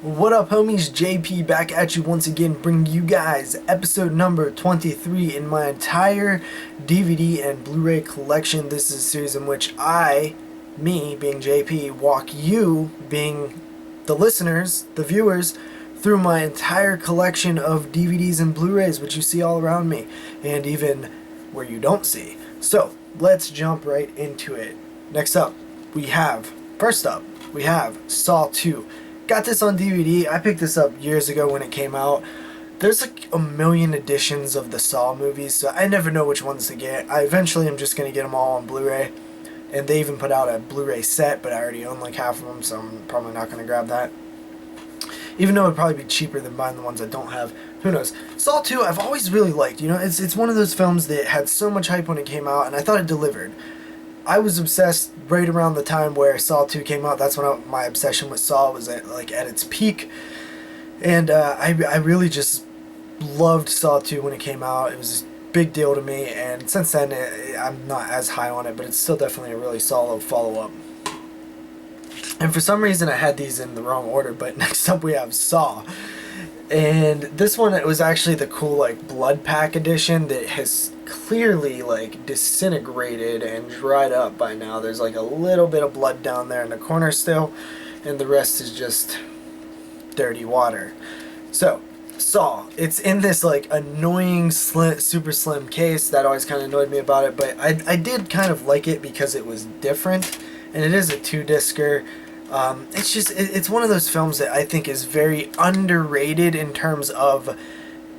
What up, homies? JP back at you once again, bringing you guys episode number 23 in my entire DVD and Blu-ray collection. This is a series in which me being JP, walk you, being the listeners, the viewers, through my entire collection of DVDs and Blu-rays, which you see all around me, and even where you don't see. So, let's jump right into it. First up, we have Saw 2. Got this on DVD. I picked this up years ago when it came out. There's like a million editions of the Saw movies, so I never know which ones to get. I eventually am just going to get them all on Blu-ray. And they even put out a Blu-ray set, but I already own like half of them, so I'm probably not going to grab that. Even though it would probably be cheaper than buying the ones I don't have. Who knows? Saw 2 I've always really liked. You know, it's one of those films that had so much hype when it came out, and I thought it delivered. I was obsessed right around the time where Saw 2 came out. That's when my obsession with Saw was at its peak. And I really just loved Saw 2 when it came out. It was a big deal to me, and since then I'm not as high on it, but it's still definitely a really solid follow-up. And for some reason I had these in the wrong order, but next up we have Saw. And this one, it was actually the cool like blood pack edition that has clearly like disintegrated and dried up by now. There's like a little bit of blood down there in the corner still, and the rest is just dirty water. So Saw, it's in this like annoying super slim case. That always kind of annoyed me about it, but I did kind of like it because it was different, and it is a 2-discer. It's one of those films that I think is very underrated in terms of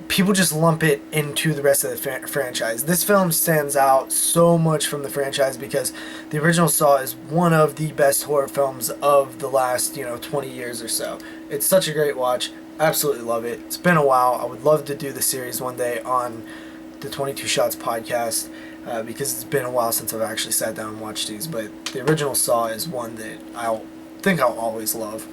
people just lump it into the rest of the franchise. This film stands out so much from the franchise because the original Saw is one of the best horror films of the last, 20 years or so. It's such a great watch. Absolutely love it. It's been a while. I would love to do the series one day on the 22 Shots podcast because it's been a while since I've actually sat down and watched these, but the original Saw is one that I'll always love.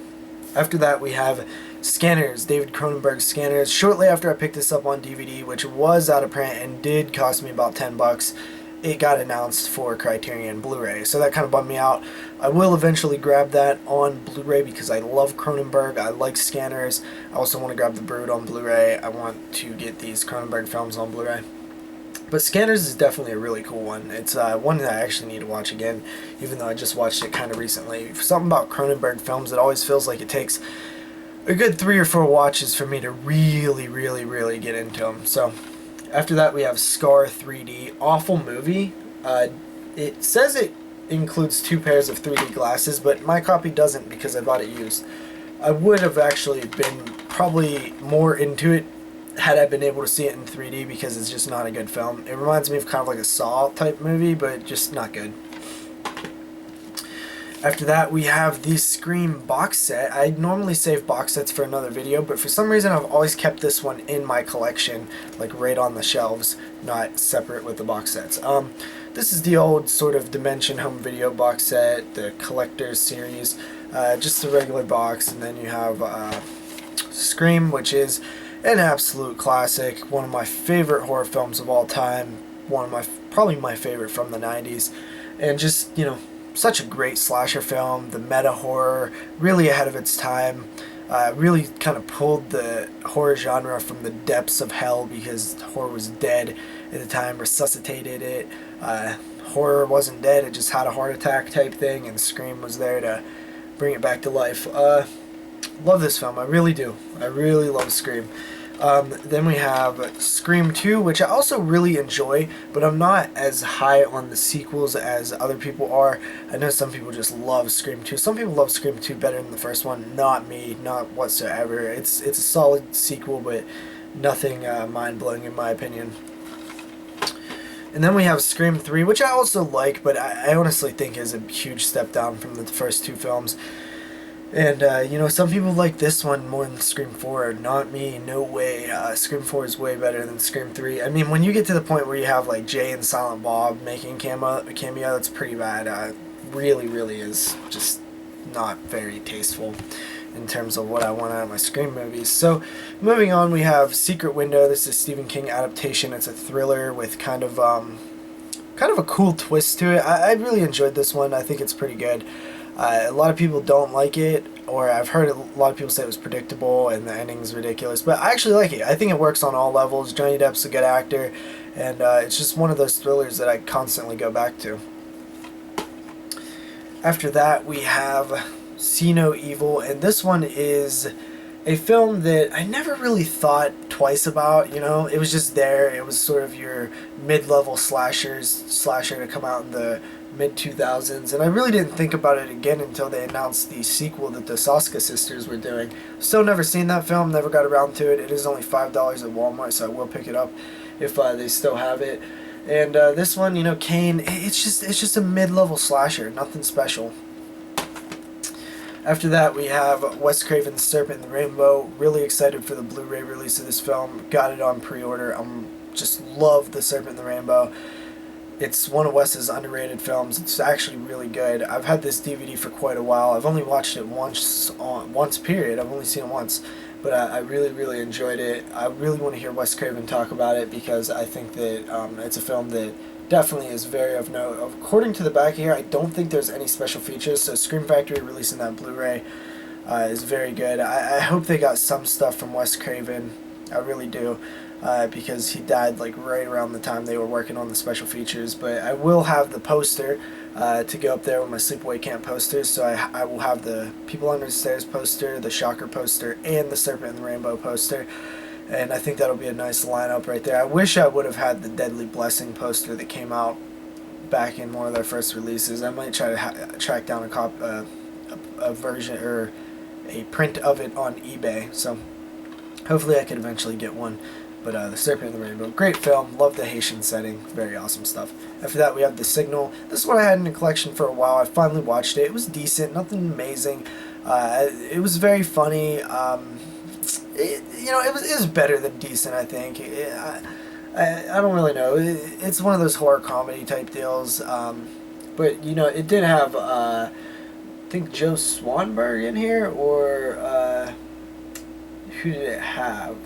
After that, we have Scanners, David Cronenberg's Scanners. Shortly after I picked this up on DVD, which was out of print and did cost me about $10, it got announced for Criterion Blu-ray, so that kind of bummed me out. I will eventually grab that on Blu-ray because I love Cronenberg. I like Scanners. I also want to grab The Brood on Blu-ray. I want to get these Cronenberg films on Blu-ray. But Scanners is definitely a really cool one. It's one that I actually need to watch again, even though I just watched it kind of recently. Something about Cronenberg films, it always feels like it takes a good 3 or 4 watches for me to really, really, really get into them. So, after that we have Scar 3D. Awful movie. It says it includes 2 pairs of 3D glasses, but my copy doesn't because I bought it used. I would have actually been probably more into it had I been able to see it in 3D because it's just not a good film. It reminds me of kind of like a Saw type movie, but just not good. After that, we have the Scream box set. I normally save box sets for another video, but for some reason I've always kept this one in my collection, like right on the shelves, not separate with the box sets. This is the old sort of Dimension home video box set, the collector's series, just the regular box, and then you have Scream, which is an absolute classic, one of my favorite horror films of all time, probably my favorite from the 90s, and just, such a great slasher film. The meta horror, really ahead of its time, really kind of pulled the horror genre from the depths of hell because horror was dead at the time, resuscitated it. Horror wasn't dead, it just had a heart attack type thing, and Scream was there to bring it back to life. Love this film, I really do. I really love Scream. Then we have Scream 2, which I also really enjoy, but I'm not as high on the sequels as other people are. I know some people just love Scream 2. Some people love Scream 2 better than the first one. Not me, not whatsoever. It's a solid sequel, but nothing mind-blowing in my opinion. And then we have Scream 3, which I also like, but I honestly think is a huge step down from the first 2 films. And, some people like this one more than Scream 4. Not me, no way. Scream 4 is way better than Scream 3. I mean, when you get to the point where you have, like, Jay and Silent Bob making a cameo, that's pretty bad. Really, really is just not very tasteful in terms of what I want out of my Scream movies. So, moving on, we have Secret Window. This is a Stephen King adaptation. It's a thriller with kind of a cool twist to it. I really enjoyed this one. I think it's pretty good. A lot of people don't like it. or I've heard a lot of people say it was predictable and the ending's ridiculous, but I actually like it. I think it works on all levels. Johnny Depp's a good actor, and it's just one of those thrillers that I constantly go back to. After that, we have See No Evil, and this one is a film that I never really thought twice about. You know, it was just there. It was sort of your mid-level slasher to come out in the mid-2000s, and I really didn't think about it again until they announced the sequel that the Soska sisters were doing. Still never seen that film, never got around to it. It is only $5 at Walmart, so I will pick it up if they still have it. And this one, you know, Kane, it's just a mid-level slasher, nothing special. After that, we have Wes Craven's Serpent and the Rainbow. Really excited for the Blu-ray release of this film. Got it on pre-order. Just love the Serpent and the Rainbow. It's one of Wes's underrated films. It's actually really good. I've had this DVD for quite a while. I've only watched it once period. I've only seen it once. But I really, really enjoyed it. I really want to hear Wes Craven talk about it because I think that it's a film that definitely is very of note. According to the back here, I don't think there's any special features, so Scream Factory releasing that Blu-ray is very good. I hope they got some stuff from Wes Craven. I really do, because he died like right around the time they were working on the special features. But I will have the poster to go up there with my Sleepaway Camp posters, so I will have the People Under the Stairs poster, the Shocker poster, and the Serpent and the Rainbow poster. And I think that'll be a nice lineup right there. I wish I would have had the Deadly Blessing poster that came out back in one of their first releases. I might try to track down a version or a print of it on eBay. So hopefully I could eventually get one. But The Serpent and the Rainbow, great film. Love the Haitian setting. Very awesome stuff. After that, we have The Signal. This is what I had in the collection for a while. I finally watched it. It was decent. Nothing amazing. It was very funny. It was better than decent, I think. I don't really know. It's one of those horror comedy type deals. But, you know, it did have, I think, Joe Swanberg in here, or who did it have?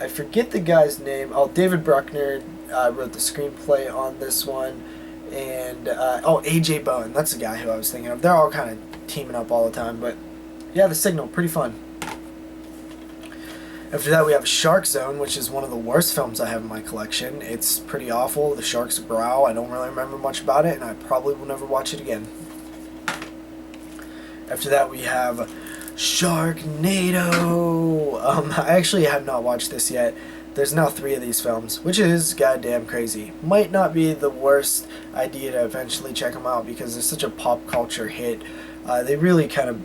I forget the guy's name. Oh, David Bruckner wrote the screenplay on this one. And, A.J. Bowen. That's the guy who I was thinking of. They're all kind of teaming up all the time. But, yeah, The Signal, pretty fun. After that, we have Shark Zone, which is one of the worst films I have in my collection. It's pretty awful. The shark's brow. I don't really remember much about it, and I probably will never watch it again. After that, we have Sharknado. I actually have not watched this yet. There's now 3 of these films, which is goddamn crazy. Might not be the worst idea to eventually check them out because they're such a pop culture hit. They really kind of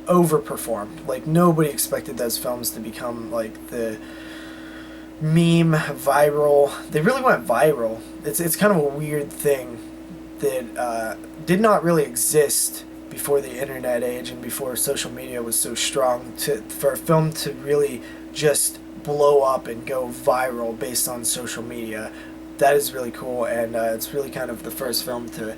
overperform. Like, nobody expected those films to become like the meme viral. They really went viral. It's kind of a weird thing that did not really exist before the internet age and before social media was so strong. For a film to really just blow up and go viral based on social media, that is really cool, and it's really kind of the first film to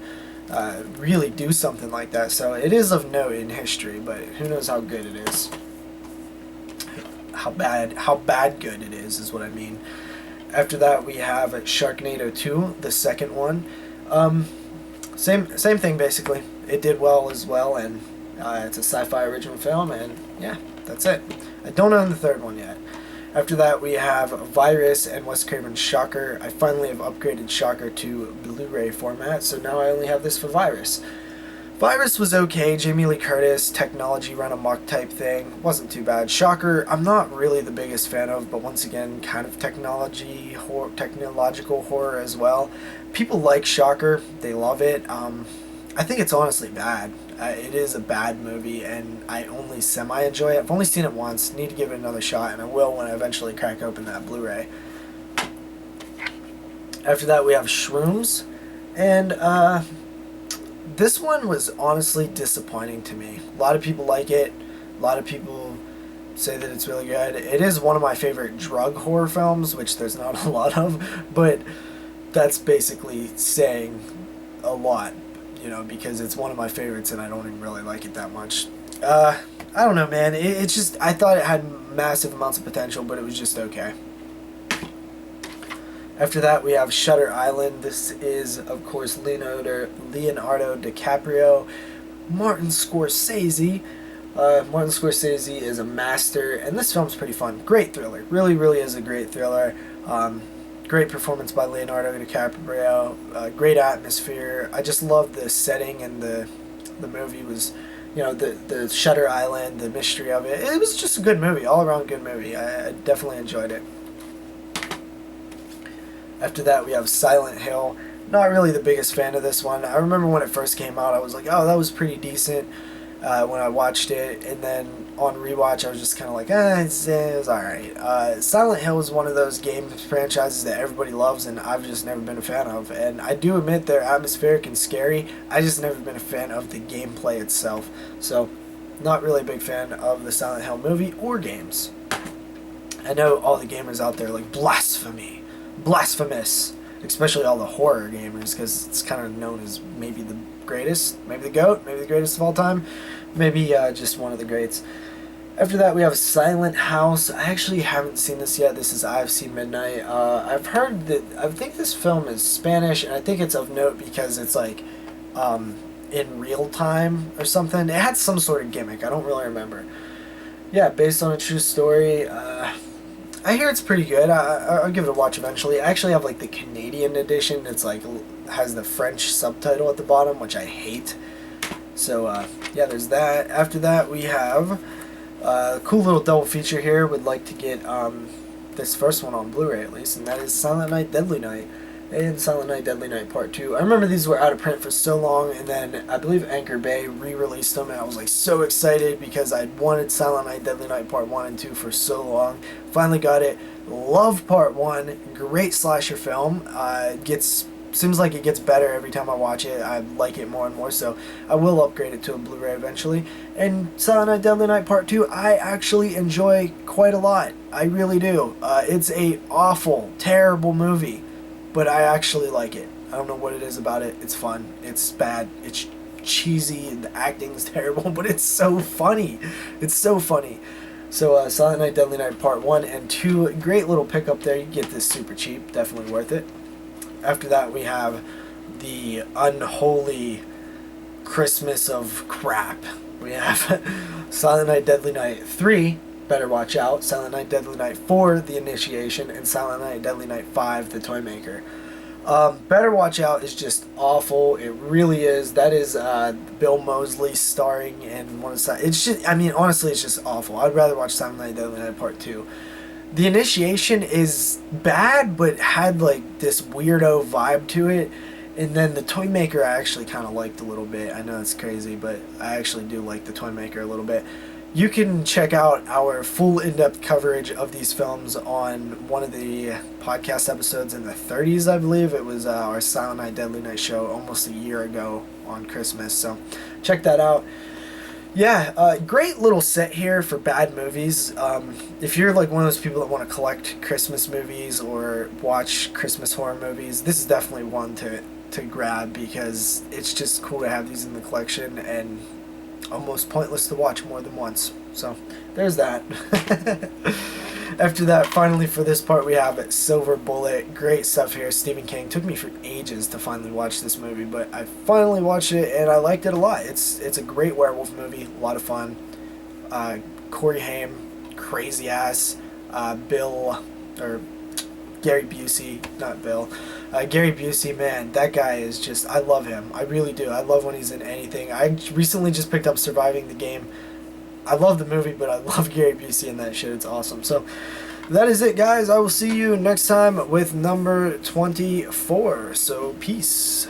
really do something like that. So it is of note in history, but who knows how good it is. How bad good it is what I mean. After that, we have Sharknado 2, the second one. Same thing basically. It did well as well, and it's a sci-fi original film, and yeah, that's it. I don't own the third one yet. After that, we have Virus and Wes Craven's Shocker. I finally have upgraded Shocker to Blu-ray format, so now I only have this for Virus. Virus was okay. Jamie Lee Curtis, technology run amok type thing. Wasn't too bad. Shocker, I'm not really the biggest fan of, but once again, kind of technological horror as well. People like Shocker. They love it. I think it's honestly bad. It is a bad movie, and I only semi-enjoy it. I've only seen it once. Need to give it another shot, and I will when I eventually crack open that Blu-ray. After that, we have Shrooms, and this one was honestly disappointing to me. A lot of people like it. A lot of people say that it's really good. It is one of my favorite drug horror films, which there's not a lot of, but that's basically saying a lot. You know, because it's one of my favorites and I don't even really like it that much. I don't know, man. It's just, I thought it had massive amounts of potential, but it was just okay. After that, we have Shutter Island. This is, of course, Leonardo DiCaprio. Martin Scorsese. Martin Scorsese is a master, and this film's pretty fun. Great thriller. Really, really is a great thriller. Great performance by Leonardo DiCaprio. Great atmosphere. I just love the setting, and the movie was, the Shutter Island, the mystery of it. It was just a good movie, all around good movie. I definitely enjoyed it. After that, we have Silent Hill. Not really the biggest fan of this one. I remember when it first came out, I was like, oh, that was pretty decent when I watched it. And then on rewatch, I was just kind of like, it was alright. Silent Hill is one of those game franchises that everybody loves, and I've just never been a fan of. And I do admit they're atmospheric and scary. I just never been a fan of the gameplay itself. So, not really a big fan of the Silent Hill movie or games. I know all the gamers out there like blasphemous, especially all the horror gamers, because it's kind of known as maybe the greatest, maybe the GOAT, maybe the greatest of all time, maybe just one of the greats. After that, we have Silent House. I actually haven't seen this yet. This is I've Seen Midnight. I've heard that, I think this film is Spanish, and I think it's of note because it's like in real time or something. It had some sort of gimmick. I don't really remember. Yeah, based on a true story. I hear it's pretty good. I'll give it a watch eventually. I actually have like the Canadian edition. It's like has the French subtitle at the bottom, which I hate. So yeah, there's that. After that, we have a cool little double feature here. Would like to get this first one on Blu-ray at least, and that is Silent Night, Deadly Night, and Silent Night, Deadly Night Part 2. I remember these were out of print for so long, and then I believe Anchor Bay re-released them, and I was like so excited because I'd wanted Silent Night, Deadly Night Part 1 and 2 for so long. Finally got it. Love Part 1. Great slasher film. Seems like it gets better every time I watch it. I like it more and more, so I will upgrade it to a Blu-ray eventually. And Silent Night, Deadly Night Part 2, I actually enjoy quite a lot. I really do. It's a awful, terrible movie, but I actually like it. I don't know what it is about it. It's fun. It's bad. It's cheesy. The acting's terrible, but it's so funny. It's so funny. So Silent Night, Deadly Night Part 1 and 2, great little pickup there. You can get this super cheap. Definitely worth it. After that, we have the unholy Christmas of crap. We have Silent Night, Deadly Night 3, Better Watch Out, Silent Night, Deadly Night 4, The Initiation, and Silent Night, Deadly Night 5, The Toy Maker. Better Watch Out is just awful. It really is. That is Bill Moseley starring in one of the... It's just, I mean, honestly, it's just awful. I'd rather watch Silent Night, Deadly Night Part 2. The Initiation is bad, but had like this weirdo vibe to it. And then the Toy Maker I actually kind of liked a little bit. I know it's crazy, but I actually do like the Toy Maker a little bit. You can check out our full in-depth coverage of these films on one of the podcast episodes in the 30s, I believe. It was our Silent Night, Deadly Night show almost a year ago on Christmas. So check that out. Yeah, great little set here for bad movies. If you're like one of those people that want to collect Christmas movies or watch Christmas horror movies, this is definitely one to grab because it's just cool to have these in the collection and almost pointless to watch more than once. So there's that. After that, finally for this part, we have Silver Bullet. Great stuff here. Stephen King. Took me for ages to finally watch this movie, but I finally watched it and I liked it a lot. It's a great werewolf movie. A lot of fun. Corey Haim, crazy ass. Bill, or Gary Busey, not Bill. Gary Busey, man, that guy is just, I love him. I really do. I love when he's in anything. I recently just picked up Surviving the Game. I love the movie, but I love Gary Busey in that shit. It's awesome. So that is it, guys. I will see you next time with number 24. So peace.